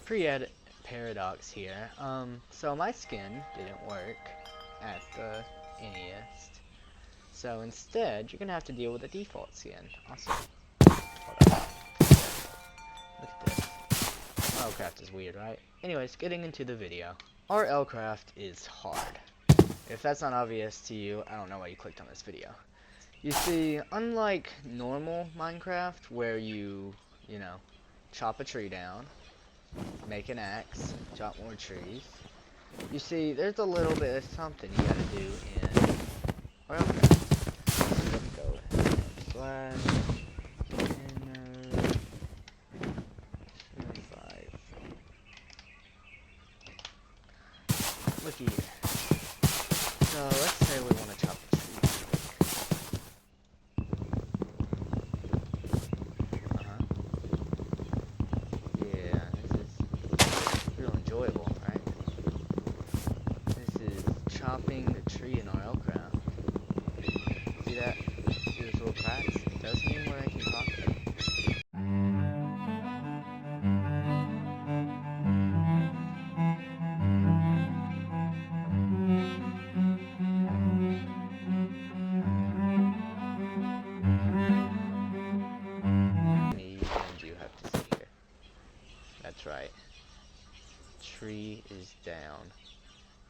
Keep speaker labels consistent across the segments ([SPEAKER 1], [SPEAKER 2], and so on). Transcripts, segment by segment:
[SPEAKER 1] pre-edit paradox here. So my skin didn't work at the NES. So instead, you're gonna have to deal with the default skin. Awesome. Hold on. Look at this. RLCraft is weird, right? Anyways, getting into the video. RLCraft is hard. If that's not obvious to you, I don't know why you clicked on this video. You see, unlike normal Minecraft, where you know, chop a tree down, make an axe, chop more trees, you see, there's a little bit of something you gotta do in RLCraft. So let me go slash inner 25. Looky here. So let's say we want to chop a tree. Yeah, this is real enjoyable, right? This is chopping the tree in RLCraft. See that? See those little cracks? It does mean we're making coffee. And you have to see here. That's right. Tree is down.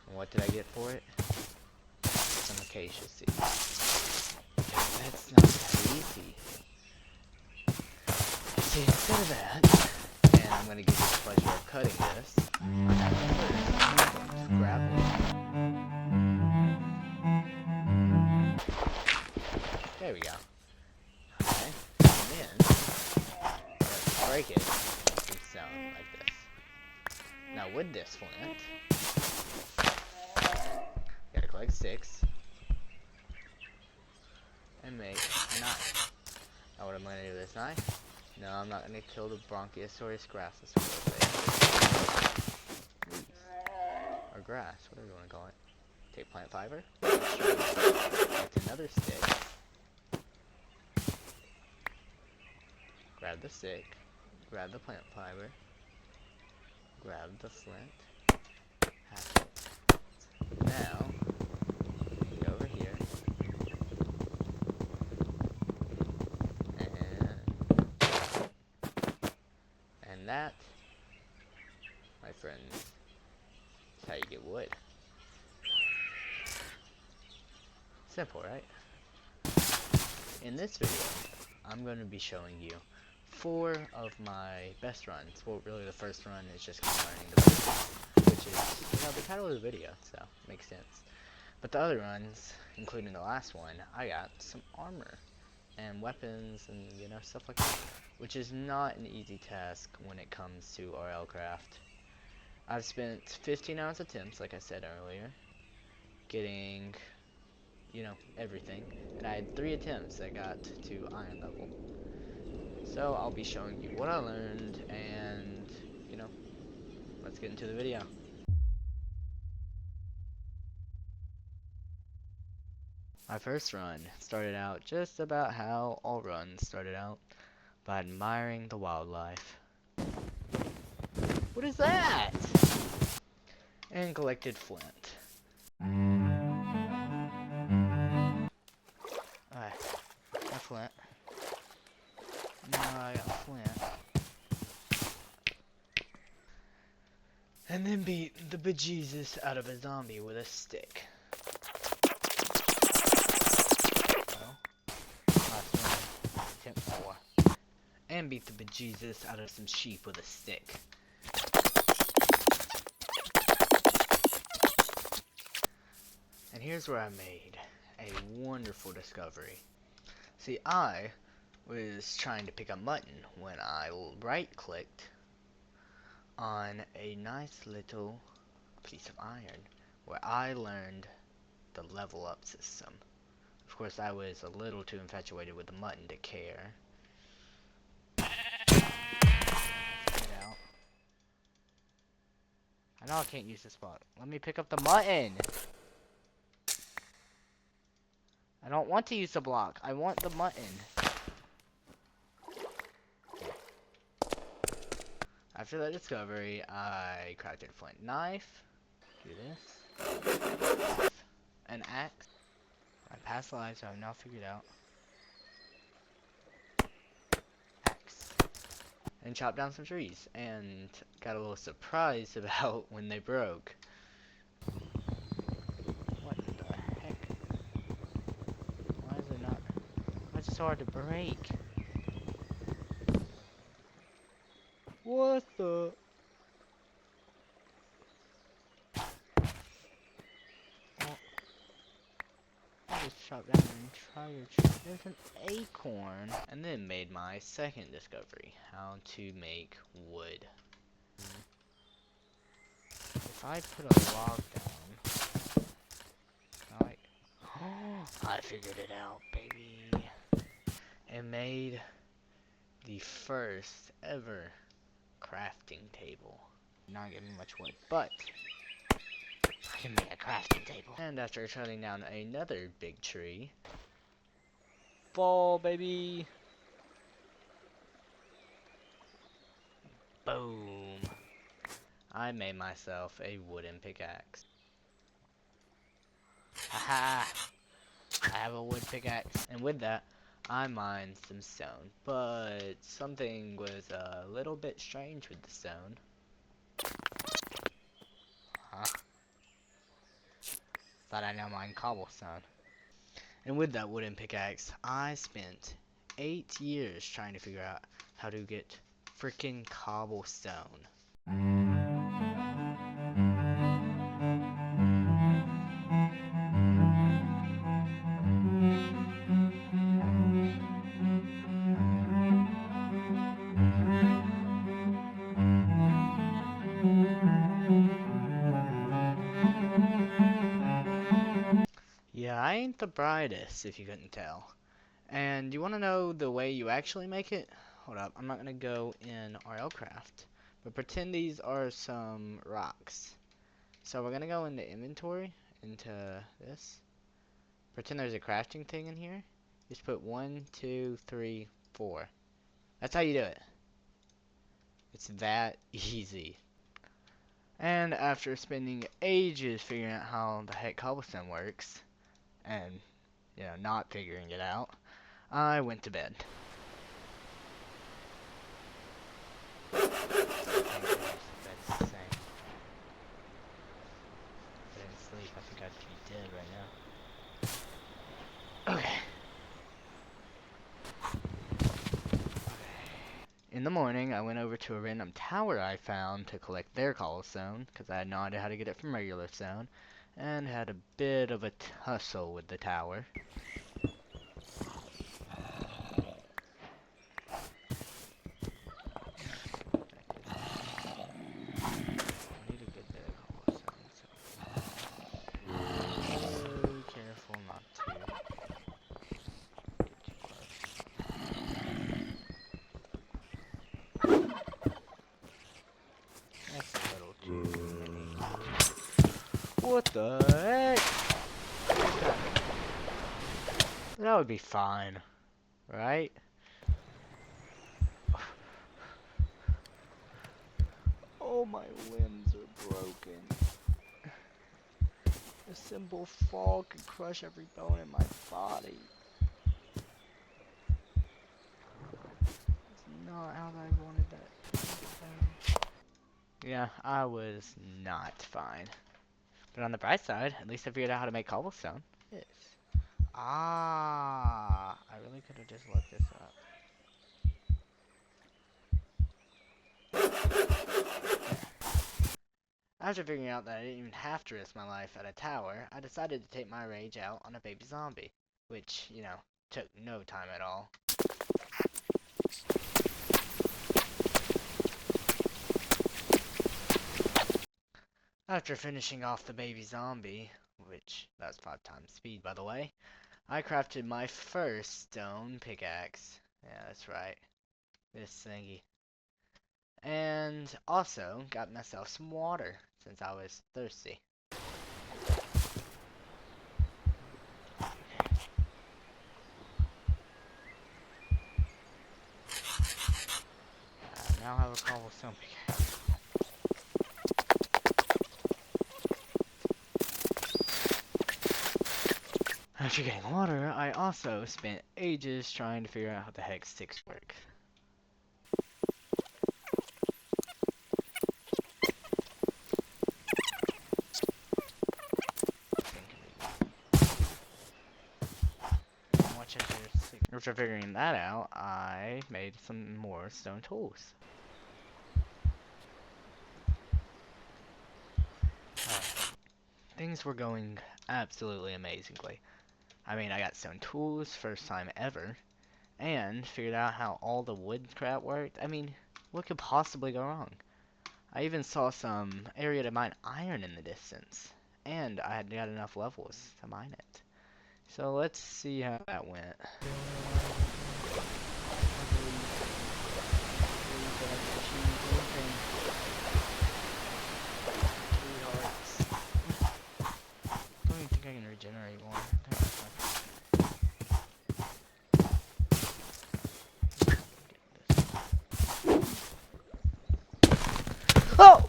[SPEAKER 1] And what did I get for it? Some acacia seeds. That's not that easy. See, instead of that, and I'm going to give you the pleasure of cutting this, I'm going to grab one. There we go. Okay, and then, let's break it, it sound like this. Now with this flint, you gotta collect 6, and make a knife. Now what am I going to do with this knife? No, I'm not going to kill the Bronchiosaurus grassless leaves. Or grass, whatever you want to call it. Take plant fiber. That's another stick. Grab the stick. Grab the plant fiber. Grab the flint. Have it. Now, go over here. And that, my friends, is how you get wood. Simple, right? In this video, I'm going to be showing you 4 of my best runs. Well, really the first run is just kind of learning the basics, which is, you know, the title of the video, so it makes sense. But the other runs, including the last one, I got some armor and weapons and, you know, stuff like that, which is not an easy task when it comes to RLCraft. I've spent 15 hours attempts, like I said earlier, getting, you know, everything, and I had 3 attempts that got to iron level. So I'll be showing you what I learned, and, you know, let's get into the video. My first run started out just about how all runs started out, by admiring the wildlife. What is that? And collected flint. Alright, got flint. Now I got flint. And then beat the bejesus out of a zombie with a stick. Well, last one, attempt 4. And beat the bejesus out of some sheep with a stick. And here's where I made a wonderful discovery. See, I was trying to pick up mutton when I right-clicked on a nice little piece of iron where I learned the level up system. Of course, I was a little too infatuated with the mutton to care. Get out. I know I can't use this spot. Let me pick up the mutton. I don't want to use the block. I want the mutton. After that discovery, I crafted a flint knife. Do this. An axe. My past lives I have now figured out. Axe. And chopped down some trees. And got a little surprised about when they broke. What the heck? Why is it not? Why is it so hard to break? What the? Well, I just chopped down an entire tree. There's an acorn. And then made my second discovery. How to make wood. If I put a log down, like, I figured it out, baby. And made the first ever crafting table. Not giving much wood, but I can make a crafting table. And after cutting down another big tree, fall, baby. Boom. I made myself a wooden pickaxe. Haha. I have a wood pickaxe. And with that, I mined some stone. But something was a little bit strange with the stone. Huh? Thought I now mine cobblestone. And with that wooden pickaxe, I spent 8 years trying to figure out how to get freaking cobblestone. Yeah, I ain't the brightest, if you couldn't tell. And you want to know the way you actually make it? Hold up, I'm not going to go in RLCraft. But pretend these are some rocks. So we're going to go into inventory, into this. Pretend there's a crafting thing in here. Just put 1, 2, 3, 4. That's how you do it. It's that easy. And after spending ages figuring out how the heck cobblestone works, and, you know, not figuring it out, I went to bed. Bed's the same. If I didn't sleep, I think I'd be dead right now. Okay. In the morning, I went over to a random tower I found to collect their cobblestone, because I had no idea how to get it from regular stone, and had a bit of a tussle with the tower. I need a good bit of cobblestone, so very careful not to get too close. That's a little too many. What the heck? That would be fine, right? Oh, my limbs are broken. A simple fall could crush every bone in my body. That's not how I wanted that to happen. Yeah, I was not fine. But on the bright side, at least I figured out how to make cobblestone. Yes. Ah, I really could have just looked this up. After figuring out that I didn't even have to risk my life at a tower, I decided to take my rage out on a baby zombie. Which, you know, took no time at all. After finishing off the baby zombie, which, that was 5 times speed by the way, I crafted my first stone pickaxe. Yeah, that's right. This thingy. And also got myself some water, since I was thirsty. I now have cobblestone pickaxe. After getting water, I also spent ages trying to figure out how the heck sticks work. After figuring that out, I made some more stone tools. Things were going absolutely amazingly. I mean, I got stone tools, first time ever, and figured out how all the wood crap worked. I mean, what could possibly go wrong? I even saw some area to mine iron in the distance, and I had got enough levels to mine it. So let's see how that went. I don't even think I can regenerate more. Oh!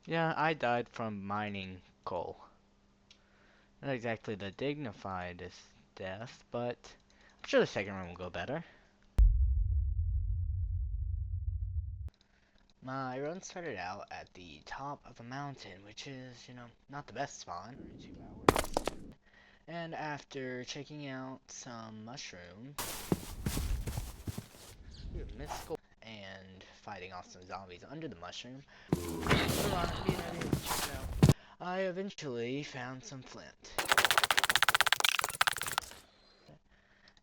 [SPEAKER 1] Yeah, I died from mining coal. Not exactly the dignified death, but I'm sure the second run will go better. My run started out at the top of a mountain, which is, you know, not the best spawn. And after checking out some mushrooms, mystical, and fighting off some zombies under the mushroom, I eventually found some flint.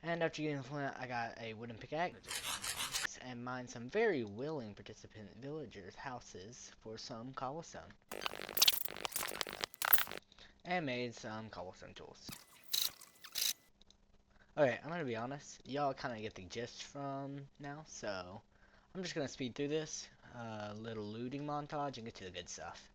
[SPEAKER 1] And after getting the flint, I got a wooden pickaxe and mined some very willing participant villagers' houses for some cobblestone. And made some cobblestone tools. Okay, I'm gonna be honest, y'all kind of get the gist from now, so I'm just gonna speed through this little looting montage and get to the good stuff.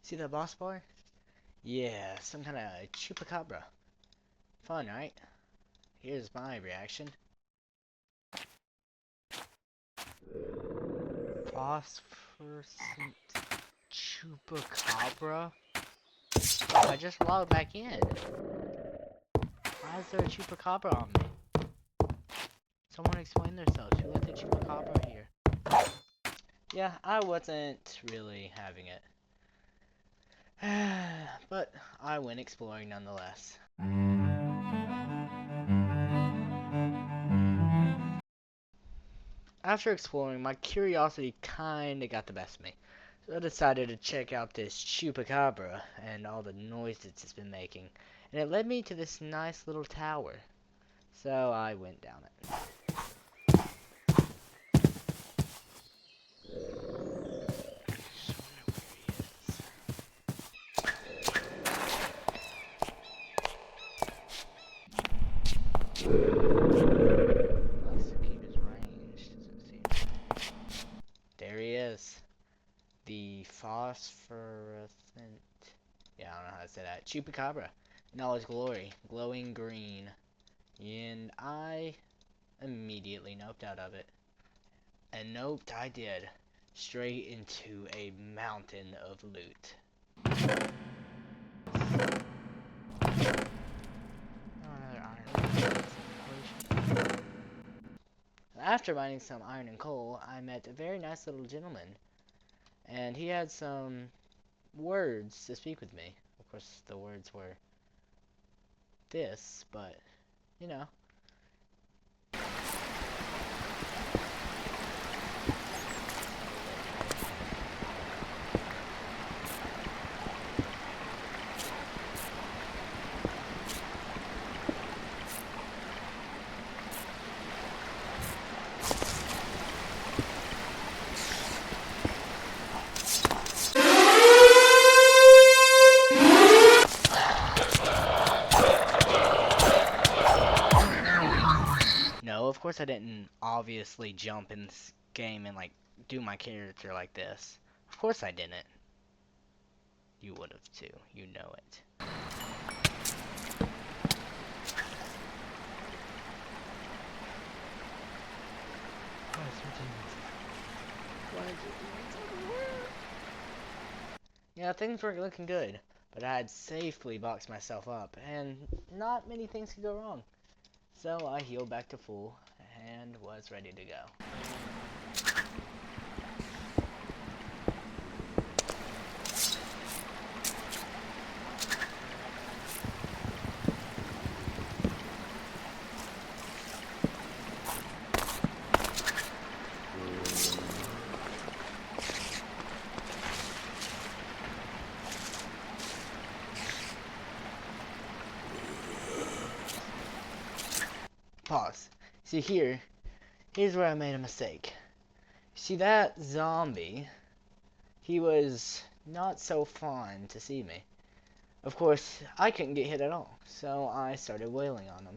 [SPEAKER 1] See that boss bar? Yeah, some kind of chupacabra. Fun, right? Here's my reaction. Phosphorescent chupacabra? I just logged back in. Why is there a chupacabra on me? Someone explain themselves. Who let the chupacabra here? Yeah, I wasn't really having it. But I went exploring nonetheless. After exploring, my curiosity kinda got the best of me. So I decided to check out this chupacabra and all the noises it's been making. And it led me to this nice little tower. So I went down it. There he is. The phosphorescent, yeah, I don't know how to say that, chupacabra in all his glory, glowing green. And I immediately noped out of it. And noped I did, straight into a mountain of loot. After mining some iron and coal, I met a very nice little gentleman. And he had some words to speak with me. Of course, the words were this, but, you know. No, of course I didn't obviously jump and game and like do my character like this. Of course I didn't. You would have too. You know it. Yeah, things were looking good, but I had safely boxed myself up, and not many things could go wrong. So I healed back to full and was ready to go. Pause. See here's where I made a mistake. See that zombie? He was not so fun to see me. Of course, I couldn't get hit at all, so I started wailing on him.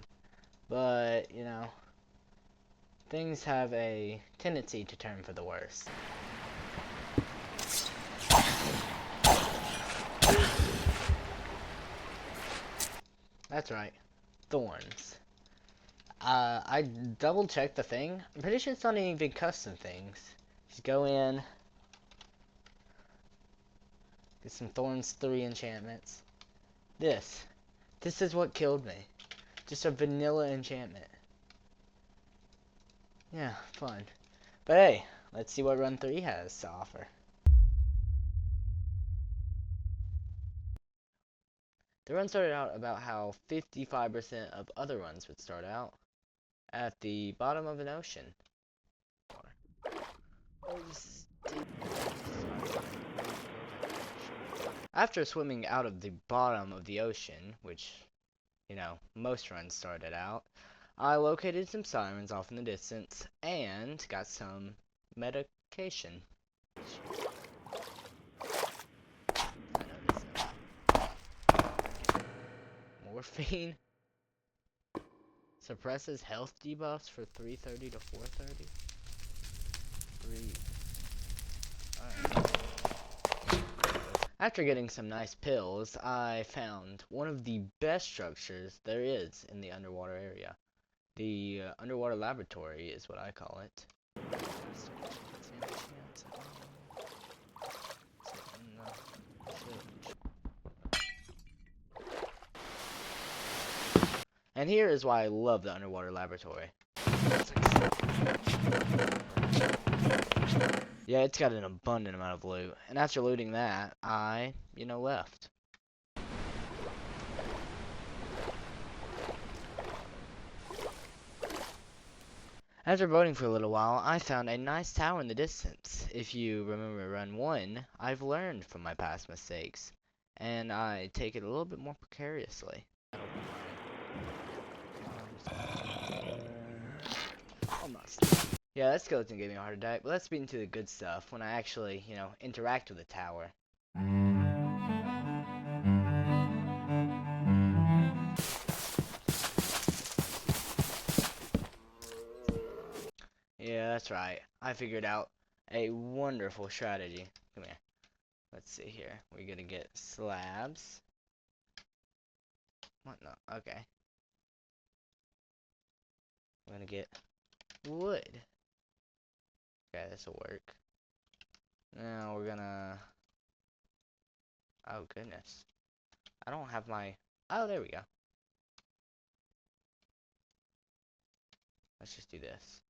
[SPEAKER 1] But, you know, things have a tendency to turn for the worse. That's right, thorns. I double checked the thing. I'm pretty sure it's not even custom things. Just go in, get some thorns 3 enchantments. This is what killed me. Just a vanilla enchantment. Yeah, fun. But hey, let's see what run 3 has to offer. The run started out about how 55% of other runs would start out at the bottom of an ocean. After swimming out of the bottom of the ocean, which, you know, most runs started out, I located some sirens off in the distance and got some medication. Morphine suppresses health debuffs for 330 to 430. Alright. After getting some nice pills, I found one of the best structures there is in the underwater area. The underwater laboratory is what I call it. And here is why I love the underwater laboratory. Yeah, it's got an abundant amount of loot. And after looting that, I, left. After boating for a little while, I found a nice tower in the distance. If you remember run 1, I've learned from my past mistakes, and I take it a little bit more precariously. Yeah, that skeleton gave me a heart attack, but let's get into the good stuff when I actually, interact with the tower. Yeah, that's right. I figured out a wonderful strategy. Come here. Let's see here. We're gonna get slabs. What? No. Okay. We're gonna get wood. Okay, this will work. Now we're gonna... Oh, goodness. I don't have my... Oh, there we go. Let's just do this.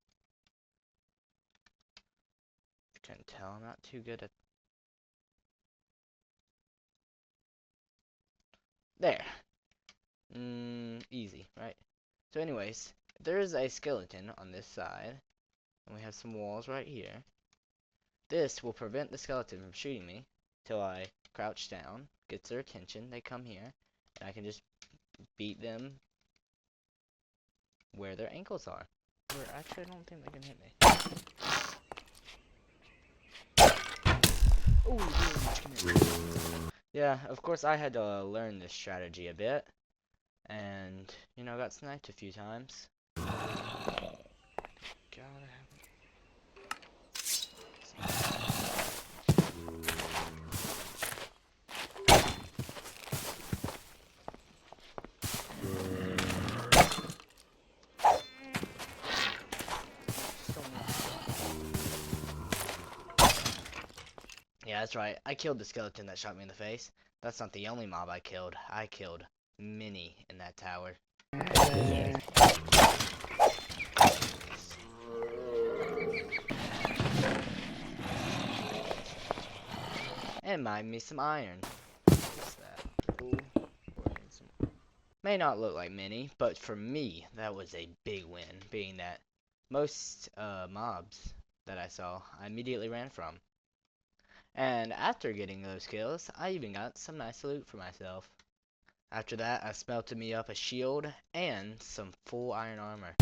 [SPEAKER 1] You can tell I'm not too good at... There. Easy, right? So anyways, there is a skeleton on this side. And we have some walls right here. This will prevent the skeleton from shooting me till I crouch down, gets their attention, they come here, and I can just beat them where their ankles are. Or actually, I don't think they can hit me. Oh, yeah, of course I had to learn this strategy a bit, and got sniped a few times. God, That's right, I killed the skeleton that shot me in the face. That's not the only mob I killed. I killed many in that tower. And mine me some iron. What's that? May not look like many, but for me, that was a big win, being that most mobs that I saw, I immediately ran from. And after getting those kills, I even got some nice loot for myself. After that, I smelted me up a shield and some full iron armor.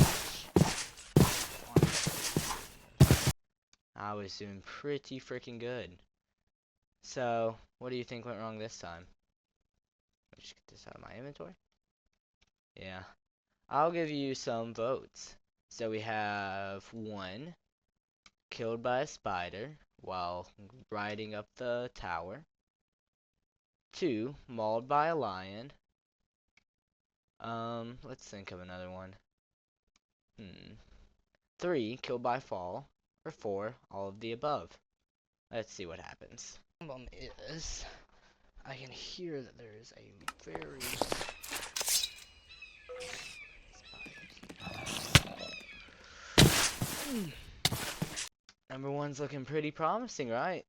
[SPEAKER 1] I was doing pretty freaking good. So, what do you think went wrong this time? Let me just get this out of my inventory. Yeah. I'll give you some votes. So we have 1, killed by a spider while riding up the tower. 2, mauled by a lion. Let's think of another one. 3, killed by fall. Or 4, all of the above. Let's see what happens. The problem is, I can hear that there is a very... Number 1's looking pretty promising, right?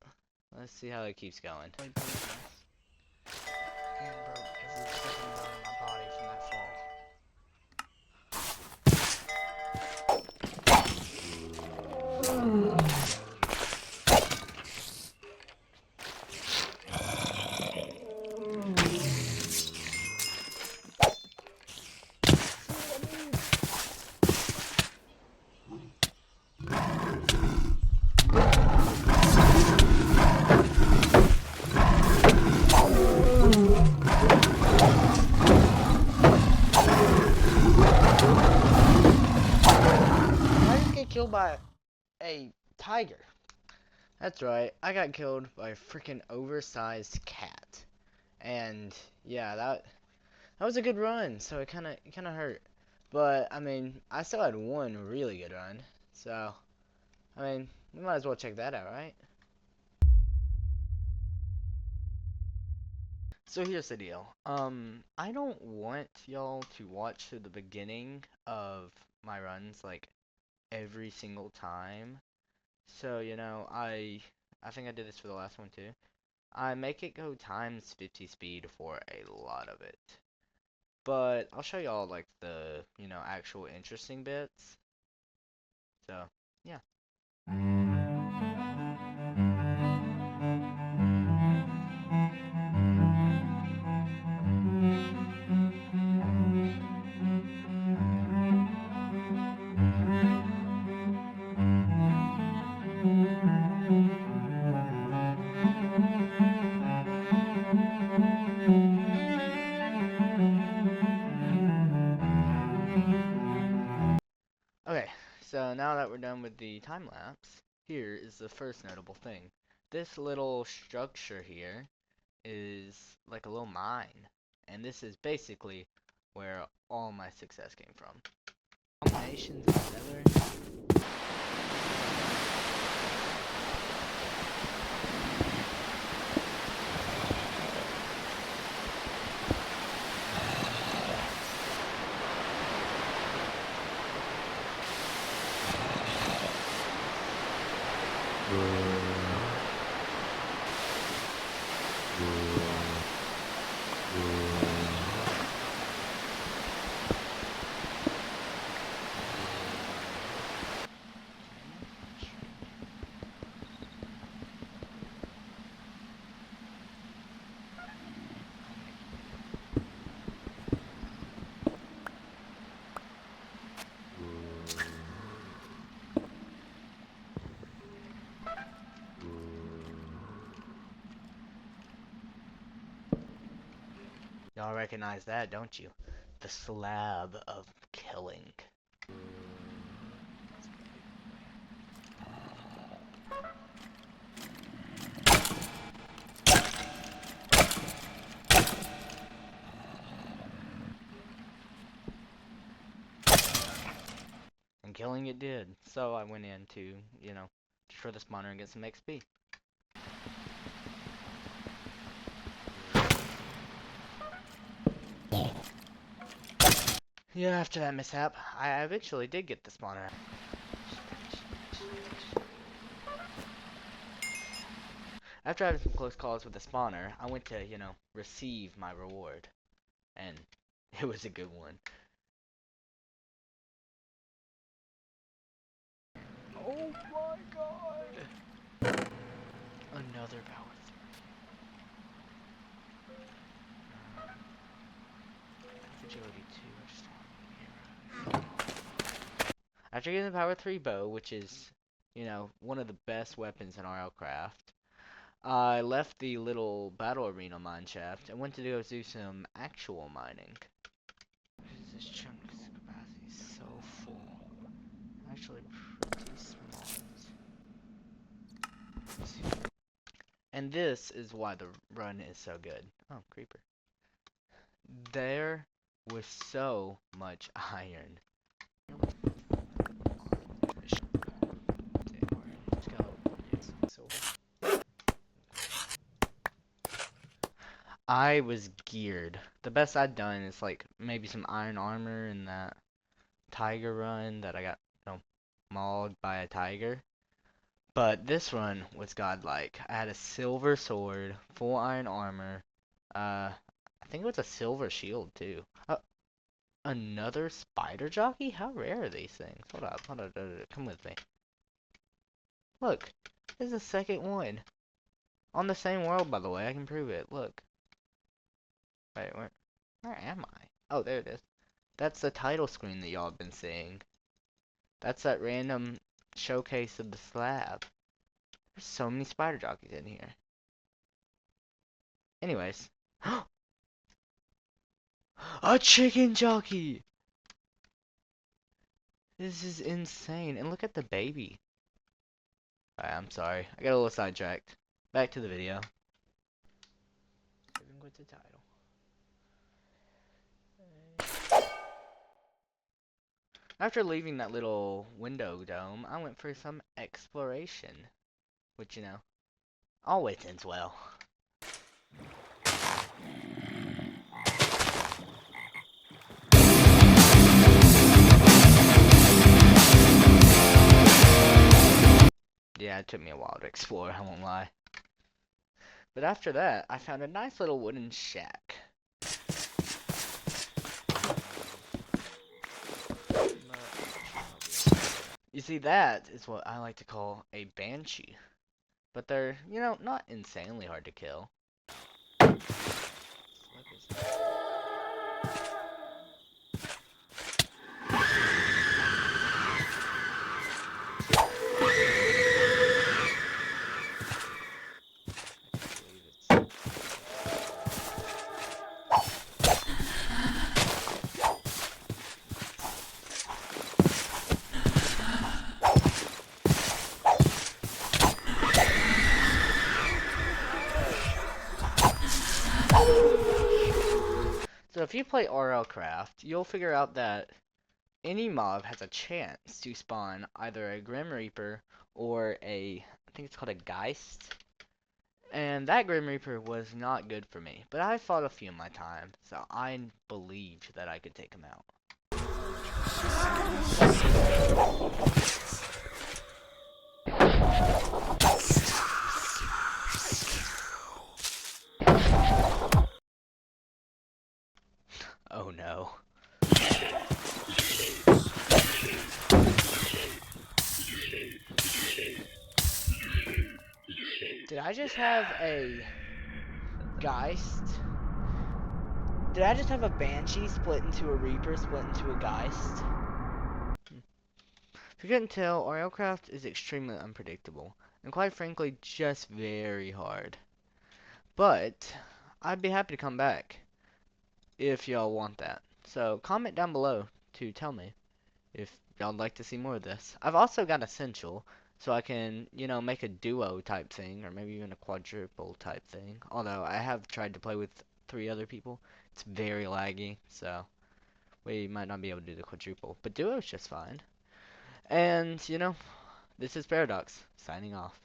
[SPEAKER 1] Let's see how it keeps going. And broke every freaking bone in my body from that fall. I just get killed by a tiger. That's right, I got killed by a freaking oversized cat. And yeah, that was a good run, so it kinda hurt. But I mean, I still had one really good run. So I mean, we might as well check that out, right? So here's the deal. I don't want y'all to watch to the beginning of my runs like every single time. So, you know, I think I did this for the last one too. I make it go times 50 speed for a lot of it. But I'll show y'all like the, you know, actual interesting bits. So, yeah. Okay, so now that we're done with the time lapse, here is the first notable thing. This little structure here is like a little mine, and this is basically where all my success came from. Combinations of nether. Y'all recognize that, don't you? The slab of killing. And killing it did. So I went in to, you know, destroy the spawner and get some XP. Yeah, after that mishap, I eventually did get the spawner. After having some close calls with the spawner, I went to, receive my reward. And it was a good one. Oh my god! Another power 3. Fragility 2. After getting the power 3 bow, which is, one of the best weapons in RLCraft, I left the little battle arena mine shaft and went to go do some actual mining. This chunk's capacity is so full. Actually pretty smart. And this is why the run is so good. Oh, creeper. There was so much iron. I was geared. The best I'd done is like maybe some iron armor in that tiger run that I got, mauled by a tiger. But this run was godlike. I had a silver sword, full iron armor. I think it was a silver shield too. Another spider jockey? How rare are these things? Hold up, come with me. Look, there's a second one. On the same world, by the way. I can prove it. Look. Wait, where am I? Oh, there it is. That's the title screen that y'all have been seeing. That's that random showcase of the slab. There's so many spider jockeys in here. Anyways. A chicken jockey! This is insane. And look at the baby. Alright, I'm sorry. I got a little sidetracked. Back to the video. Even with the title. After leaving that little window dome, I went for some exploration. Which, always ends well. Yeah, it took me a while to explore, I won't lie. But after that, I found a nice little wooden shack. You see, that is what I like to call a banshee. But they're, not insanely hard to kill. So if you play RLCraft, you'll figure out that any mob has a chance to spawn either a Grim Reaper or I think it's called a Geist. And that Grim Reaper was not good for me, but I fought a few in my time, so I believed that I could take him out. Oh no. Did I just have a Geist? Did I just have a Banshee split into a Reaper split into a Geist? If you couldn't tell, RLCraft is extremely unpredictable, and quite frankly, just very hard. But, I'd be happy to come back, if y'all want that. So, comment down below to tell me if y'all would like to see more of this. I've also got Essential, so I can, make a duo type thing, or maybe even a quadruple type thing. Although, I have tried to play with 3 other people. It's very laggy, so we might not be able to do the quadruple. But duo's just fine. And, this is Paradox, signing off.